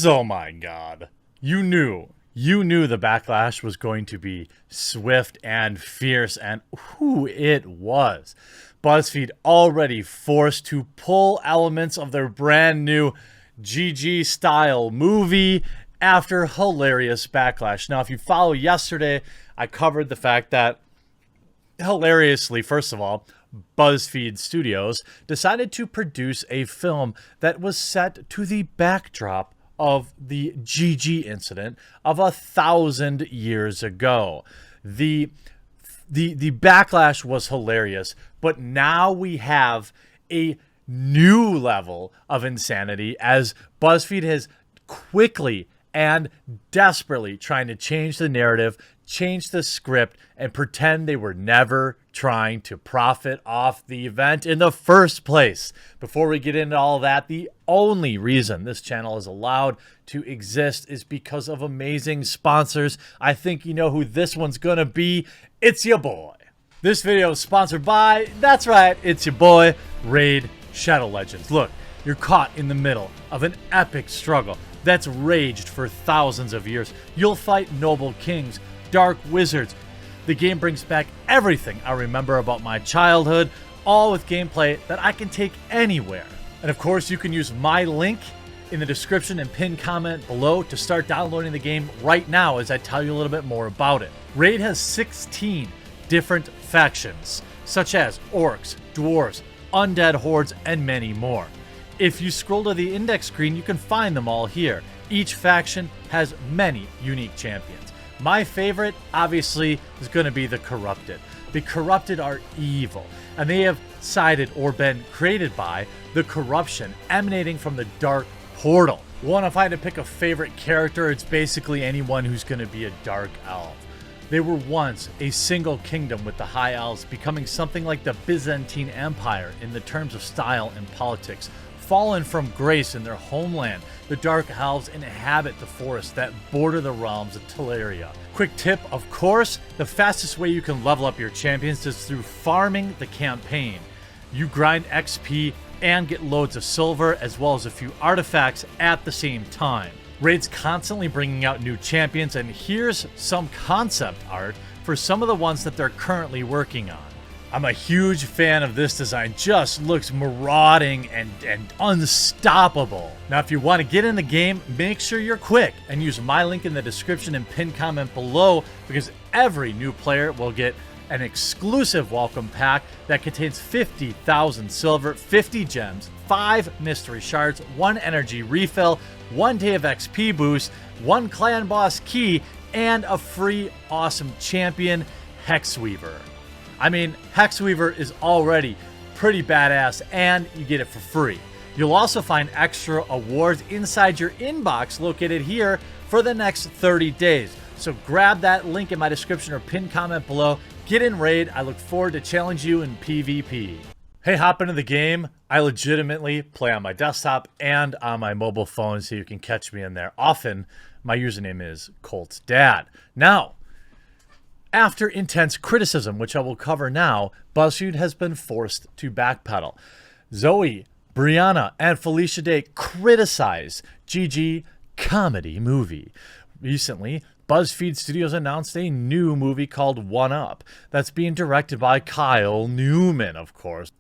Oh my god. You knew the backlash was going to be swift and fierce, and who it was. Buzzfeed already forced to pull elements of their brand new GG style movie after hilarious backlash. Now, if you follow yesterday, I covered the fact that hilariously, first of all, BuzzFeed Studios decided to produce a film that was set to the backdrop of the GG incident of 1,000 years ago. The backlash was hilarious, but now we have a new level of insanity as BuzzFeed has quickly and desperately trying to change the narrative, change the script, and pretend they were never trying to profit off the event in the first place. Before we get into all that, the only reason this channel is allowed to exist is because of amazing sponsors. I think you know who this one's gonna be. It's your boy. This video is sponsored by, that's right, it's your boy, Raid Shadow Legends. Look, you're caught in the middle of an epic struggle that's raged for thousands of years. You'll fight noble kings, dark wizards. The game brings back everything I remember about my childhood, all with gameplay that I can take anywhere. And of course, you can use my link in the description and pinned comment below to start downloading the game right now as I tell you a little bit more about it. Raid has 16 different factions, such as orcs, dwarves, undead hordes, and many more. If you scroll to the index screen, you can find them all here. Each faction has many unique champions. My favorite, obviously, is going to be the Corrupted. The Corrupted are evil, and they have sided or been created by the corruption emanating from the Dark Portal. Well, if I had to pick a favorite character, it's basically anyone who's going to be a Dark Elf. They were once a single kingdom with the High Elves, becoming something like the Byzantine Empire in the terms of style and politics. Fallen from grace in their homeland, the Dark Elves inhabit the forests that border the realms of Teleria. Quick tip, of course, the fastest way you can level up your champions is through farming the campaign. You grind XP and get loads of silver as well as a few artifacts at the same time. Raid's constantly bringing out new champions, and here's some concept art for some of the ones that they're currently working on. I'm a huge fan of this design, just looks marauding and unstoppable. Now, if you want to get in the game, make sure you're quick and use my link in the description and pinned comment below, because every new player will get an exclusive welcome pack that contains 50,000 silver, 50 gems, 5 mystery shards, 1 energy refill, 1 day of XP boost, 1 clan boss key, and a free awesome champion, Hexweaver. I mean, Hexweaver is already pretty badass, and you get it for free. You'll also find extra awards inside your inbox located here for the next 30 days. So grab that link in my description or pinned comment below. Get in Raid. I look forward to challenging you in PvP. Hey, hop into the game. I legitimately play on my desktop and on my mobile phone, so you can catch me in there. Often, my username is Colt's Dad. Now, after intense criticism, which I will cover now, BuzzFeed has been forced to backpedal. Zoe, Brianna, and Felicia Day criticize GG comedy movie. Recently, BuzzFeed Studios announced a new movie called One Up that's being directed by Kyle Newman, of course.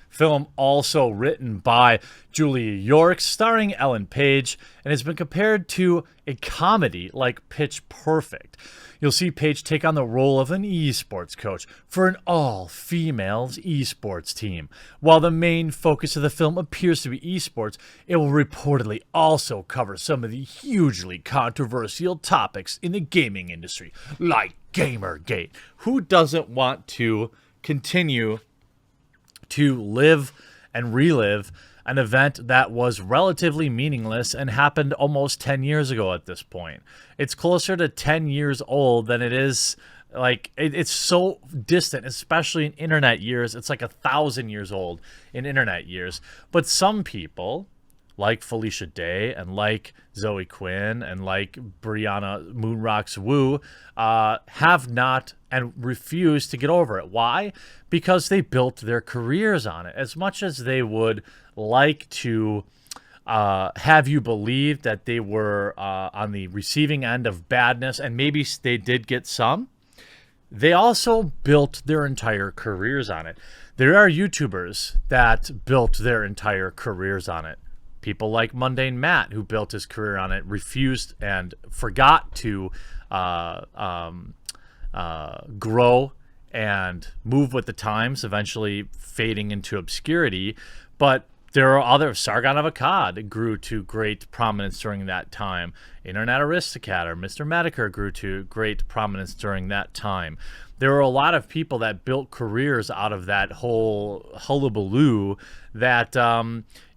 Film also written by Julia York, starring Ellen Page, and has been compared to a comedy like Pitch Perfect. You'll see Page take on the role of an esports coach for an all-females esports team. While the main focus of the film appears to be esports, it will reportedly also cover some of the hugely controversial topics in the gaming industry, like Gamergate. Who doesn't want to continue to live and relive an event that was relatively meaningless and happened almost 10 years ago at this point? It's closer to 10 years old than it is, like, it's so distant, especially in internet years. It's like 1,000 years old in internet years. But some people, like Felicia Day and like Zoe Quinn and like Brianna Moonrocks Woo, have not and refuse to get over it. Why? Because they built their careers on it. As much as they would like to have you believe that they were on the receiving end of badness, and maybe they did get some. They also built their entire careers on it. There are YouTubers that built their entire careers on it. People like Mundane Matt, who built his career on it, refused and forgot to grow and move with the times, eventually fading into obscurity. But there are other. Sargon of Akkad grew to great prominence during that time. Internet Aristocrat or Mr. Medicare grew to great prominence during that time. There were a lot of people that built careers out of that whole hullabaloo that,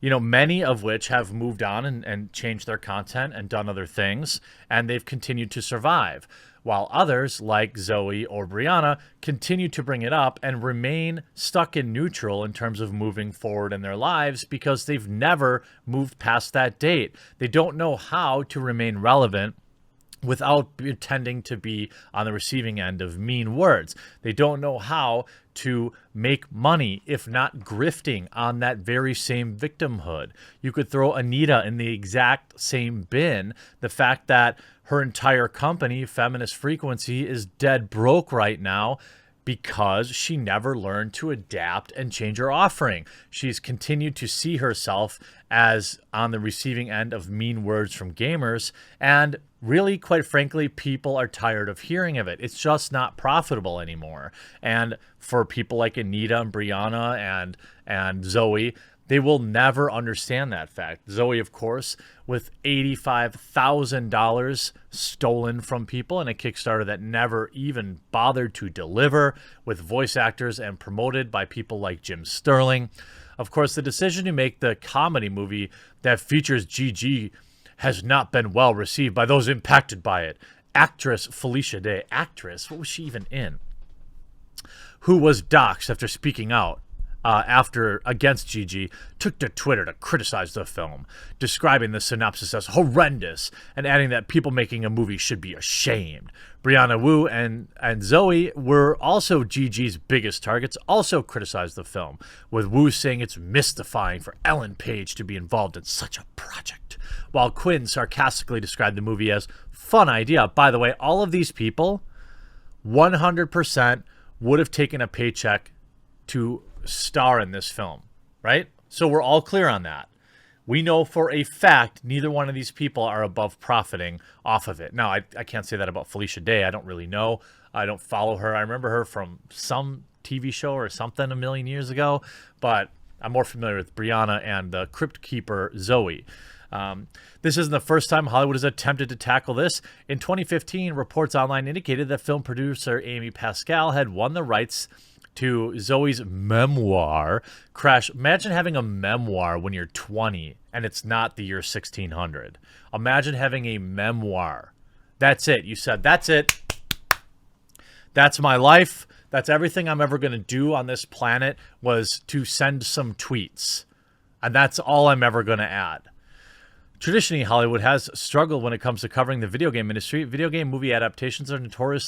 many of which have moved on and changed their content and done other things, and they've continued to survive. While others, like Zoe or Brianna, continue to bring it up and remain stuck in neutral in terms of moving forward in their lives because they've never moved past that date. They don't know how to remain relevant without pretending to be on the receiving end of mean words. They don't know how to make money, if not grifting on that very same victimhood. You could throw Anita in the exact same bin. The fact that her entire company, Feminist Frequency, is dead broke right now because she never learned to adapt and change her offering. She's continued to see herself as on the receiving end of mean words from gamers, and really, quite frankly, people are tired of hearing of it. It's just not profitable anymore. And for people like Anita and Brianna and Zoe, they will never understand that fact. Zoe, of course, with $85,000 stolen from people in a Kickstarter that never even bothered to deliver, with voice actors and promoted by people like Jim Sterling. Of course, the decision to make the comedy movie that features Gigi has not been well received by those impacted by it. Actress Felicia Day, what was she even in? Who was doxxed after speaking out against Gigi, took to Twitter to criticize the film, describing the synopsis as horrendous and adding that people making a movie should be ashamed. Brianna Wu and Zoe were also Gigi's biggest targets, also criticized the film, with Wu saying it's mystifying for Ellen Page to be involved in such a project, while Quinn sarcastically described the movie as fun idea. By the way, all of these people 100% would have taken a paycheck to star in this film, right? So we're all clear on that. We know for a fact neither one of these people are above profiting off of it. Now, I can't say that about Felicia Day. I don't really know. I don't follow her. I remember her from some TV show or something a million years ago, but I'm more familiar with Brianna and the Crypt Keeper Zoe. This isn't the first time Hollywood has attempted to tackle this. In 2015, reports online indicated that film producer Amy Pascal had won the rights to Zoe's memoir, Crash. Imagine having a memoir when you're 20 and it's not the year 1600. Imagine having a memoir. That's it. You said, that's it. That's my life. That's everything I'm ever going to do on this planet, was to send some tweets. And that's all I'm ever going to add. Traditionally, Hollywood has struggled when it comes to covering the video game industry. Video game movie adaptations are notorious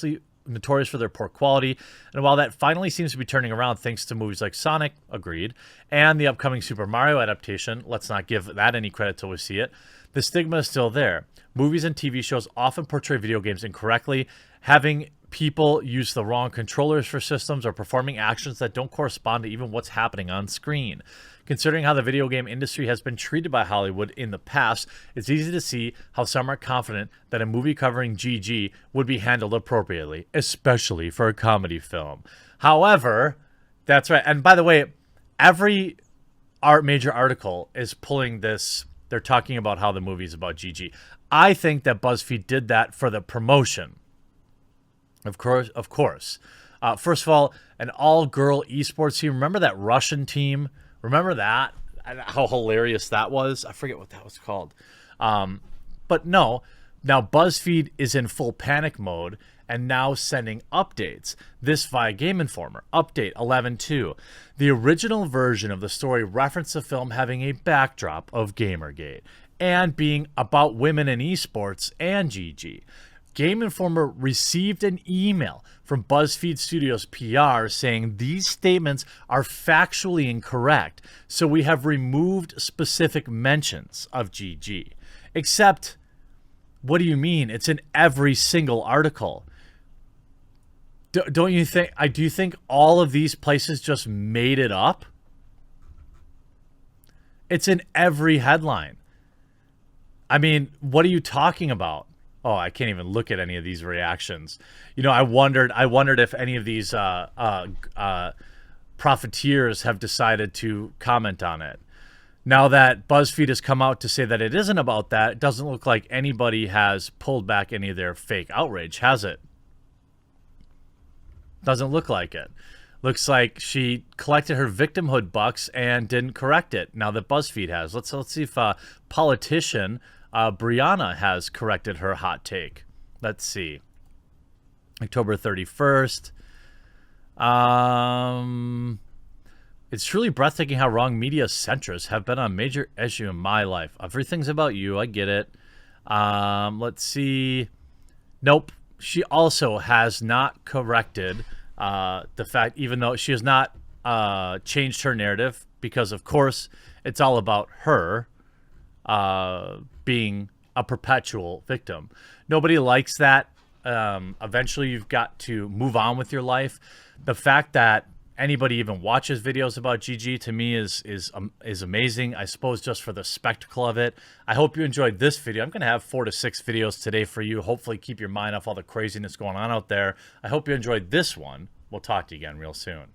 for their poor quality, and while that finally seems to be turning around thanks to movies like Sonic, agreed, and the upcoming Super Mario adaptation, let's not give that any credit till we see it, the stigma is still there. Movies and TV shows often portray video games incorrectly, having people use the wrong controllers for systems or performing actions that don't correspond to even what's happening on screen. Considering how the video game industry has been treated by Hollywood in the past, it's easy to see how some are confident that a movie covering GG would be handled appropriately, especially for a comedy film. However, that's right. And by the way, every major article is pulling this. They're talking about how the movie is about GG. I think that BuzzFeed did that for the promotion. Of course. First of all, an all-girl esports team. Remember that Russian team? Remember that? How hilarious that was? I forget what that was called. But no, now BuzzFeed is in full panic mode and now sending updates. This via Game Informer. Update 11.2. The original version of the story referenced the film having a backdrop of Gamergate and being about women in esports and GG. Game Informer received an email from BuzzFeed Studios PR saying these statements are factually incorrect, so we have removed specific mentions of GG. Except, what do you mean? It's in every single article. Don't you think? Do you think all of these places just made it up? It's in every headline. I mean, what are you talking about? Oh, I can't even look at any of these reactions. You know, I wondered if any of these profiteers have decided to comment on it. Now that BuzzFeed has come out to say that it isn't about that, it doesn't look like anybody has pulled back any of their fake outrage, has it? Doesn't look like it. Looks like she collected her victimhood bucks and didn't correct it. Now that BuzzFeed has. Let's see if politician Brianna has corrected her hot take. Let's see. October 31st. It's truly breathtaking how wrong media centrists have been on a major issue in my life. Everything's about you. I get it. Let's see. Nope. She also has not corrected the fact, even though she has not changed her narrative, because, of course, it's all about her being a perpetual victim. Nobody likes that. Eventually, you've got to move on with your life. The fact that anybody even watches videos about GG, to me, is amazing. I suppose just for the spectacle of it. I hope you enjoyed this video. I'm going to have 4 to 6 videos today for you. Hopefully keep your mind off all the craziness going on out there. I hope you enjoyed this one. We'll talk to you again real soon.